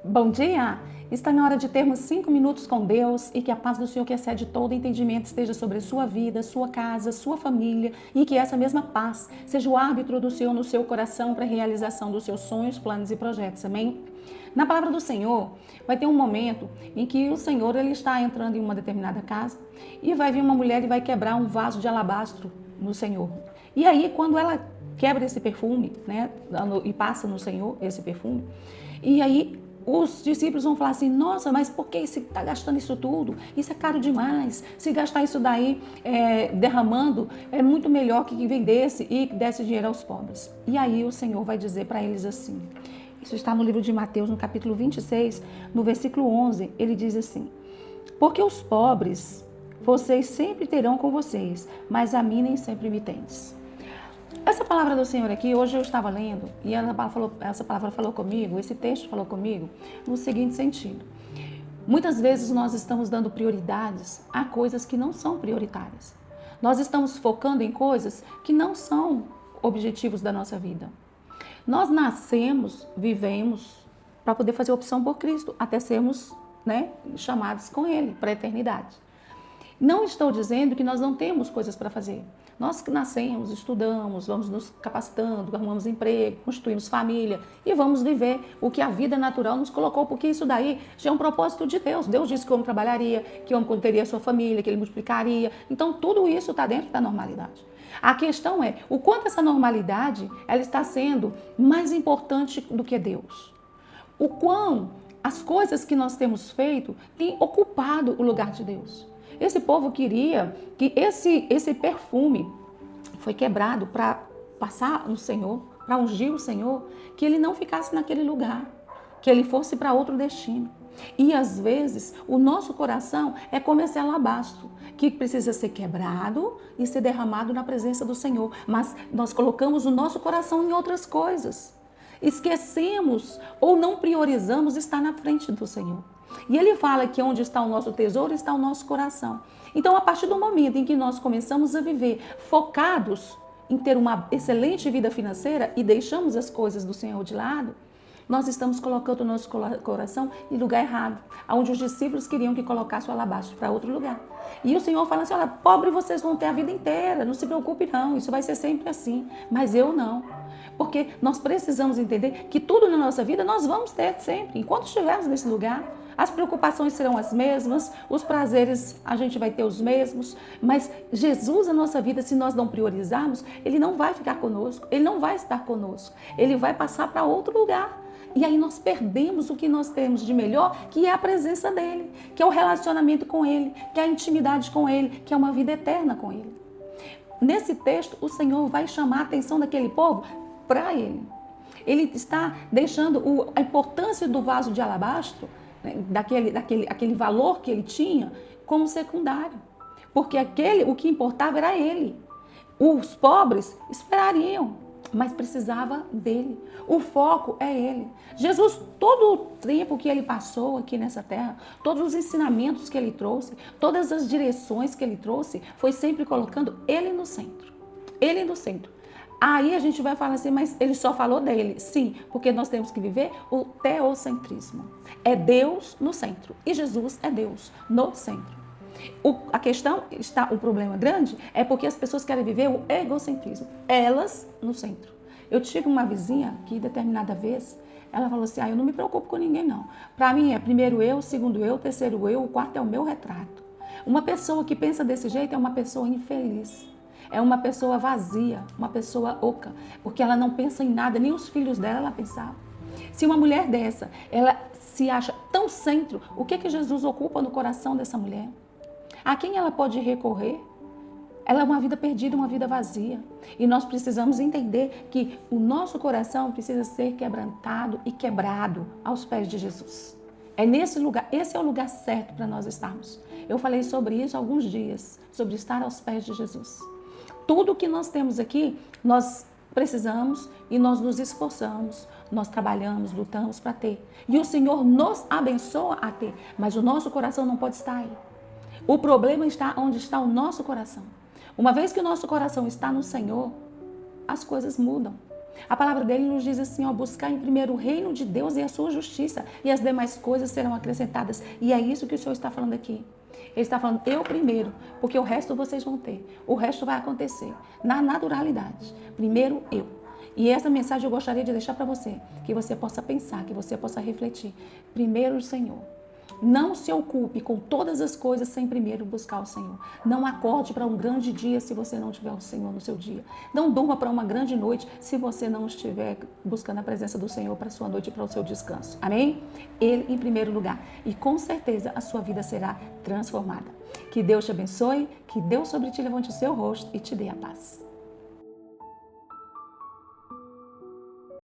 Bom dia! Está na hora de termos 5 minutos com Deus e que a paz do Senhor, que excede todo entendimento, esteja sobre a sua vida, sua casa, sua família e que essa mesma paz seja o árbitro do Senhor no seu coração para a realização dos seus sonhos, planos e projetos. Amém? Na palavra do Senhor, vai ter um momento em que o Senhor ele está entrando em uma determinada casa e vai vir uma mulher e vai quebrar um vaso de alabastro no Senhor. E aí, quando ela quebra esse perfume, né, e passa no Senhor esse perfume, e aí os discípulos vão falar assim, nossa, mas por que está gastando isso tudo? Isso é caro demais. Se gastar isso daí derramando, é muito melhor que vendesse e desse dinheiro aos pobres. E aí o Senhor vai dizer para eles assim, isso está no livro de Mateus, no capítulo 26, no versículo 11, ele diz assim, porque os pobres vocês sempre terão com vocês, mas a mim nem sempre me tendes. Essa palavra do Senhor aqui, hoje eu estava lendo e essa palavra falou comigo, esse texto falou comigo no seguinte sentido. Muitas vezes nós estamos dando prioridades a coisas que não são prioritárias. Nós estamos focando em coisas que não são objetivos da nossa vida. Nós nascemos, vivemos para poder fazer opção por Cristo, até sermos, chamados com Ele para a eternidade. Não estou dizendo que nós não temos coisas para fazer. Nós que nascemos, estudamos, vamos nos capacitando, arrumamos emprego, construímos família e vamos viver o que a vida natural nos colocou, porque isso daí já é um propósito de Deus. Deus disse que o homem trabalharia, que o homem teria a sua família, que ele multiplicaria. Então tudo isso está dentro da normalidade. A questão é o quanto essa normalidade ela está sendo mais importante do que Deus. O quão as coisas que nós temos feito têm ocupado o lugar de Deus. Esse povo queria que esse perfume foi quebrado para passar no Senhor, para ungir o Senhor, que ele não ficasse naquele lugar, que ele fosse para outro destino. E às vezes o nosso coração é como esse alabastro, que precisa ser quebrado e ser derramado na presença do Senhor. Mas nós colocamos o nosso coração em outras coisas. Esquecemos ou não priorizamos estar na frente do Senhor. E ele fala que onde está o nosso tesouro está o nosso coração. Então, a partir do momento em que nós começamos a viver focados em ter uma excelente vida financeira e deixamos as coisas do Senhor de lado, nós estamos colocando o nosso coração em lugar errado, onde os discípulos queriam que colocasse o alabastro para outro lugar. E o Senhor fala assim, olha, pobre vocês vão ter a vida inteira, não se preocupe não, isso vai ser sempre assim, mas eu não. Porque nós precisamos entender que tudo na nossa vida nós vamos ter sempre, enquanto estivermos nesse lugar. As preocupações serão as mesmas, os prazeres a gente vai ter os mesmos, mas Jesus na nossa vida, se nós não priorizarmos, Ele não vai ficar conosco, Ele não vai estar conosco, Ele vai passar para outro lugar. E aí nós perdemos o que nós temos de melhor, que é a presença dEle, que é o relacionamento com Ele, que é a intimidade com Ele, que é uma vida eterna com Ele. Nesse texto, o Senhor vai chamar a atenção daquele povo para Ele. Ele está deixando a importância do vaso de alabastro, daquele valor que ele tinha, como secundário. Porque o que importava era ele. Os pobres esperariam, mas precisava dele. O foco é ele. Jesus, todo o tempo que ele passou aqui nessa terra, todos os ensinamentos que ele trouxe, todas as direções que ele trouxe, foi sempre colocando ele no centro. Ele no centro. Aí a gente vai falar assim, mas ele só falou dele. Sim, porque nós temos que viver o teocentrismo. É Deus no centro e Jesus é Deus no centro. A questão está, o problema grande é porque as pessoas querem viver o egocentrismo. Elas no centro. Eu tive uma vizinha que determinada vez, ela falou assim, eu não me preocupo com ninguém não. Para mim é primeiro eu, segundo eu, terceiro eu, o quarto é o meu retrato. Uma pessoa que pensa desse jeito é uma pessoa infeliz. É uma pessoa vazia, uma pessoa oca, porque ela não pensa em nada, nem os filhos dela ela pensava. Se uma mulher dessa, ela se acha tão centro, o que Jesus ocupa no coração dessa mulher? A quem ela pode recorrer? Ela é uma vida perdida, uma vida vazia. E nós precisamos entender que o nosso coração precisa ser quebrantado e quebrado aos pés de Jesus. É nesse lugar, esse é o lugar certo para nós estarmos. Eu falei sobre isso há alguns dias, sobre estar aos pés de Jesus. Tudo que nós temos aqui, nós precisamos e nós nos esforçamos, nós trabalhamos, lutamos para ter. E o Senhor nos abençoa a ter, mas o nosso coração não pode estar aí. O problema está onde está o nosso coração. Uma vez que o nosso coração está no Senhor, as coisas mudam. A palavra dele nos diz assim, ó, buscar em primeiro o reino de Deus e a sua justiça, e as demais coisas serão acrescentadas. E é isso que o Senhor está falando aqui. Ele está falando, eu primeiro, porque o resto vocês vão ter. O resto vai acontecer na naturalidade. Primeiro eu. E essa mensagem eu gostaria de deixar para você, que você possa pensar, que você possa refletir. Primeiro o Senhor. Não se ocupe com todas as coisas sem primeiro buscar o Senhor. Não acorde para um grande dia se você não tiver o Senhor no seu dia. Não durma para uma grande noite se você não estiver buscando a presença do Senhor para a sua noite e para o seu descanso. Amém? Ele em primeiro lugar. E com certeza a sua vida será transformada. Que Deus te abençoe, que Deus sobre ti levante o seu rosto e te dê a paz.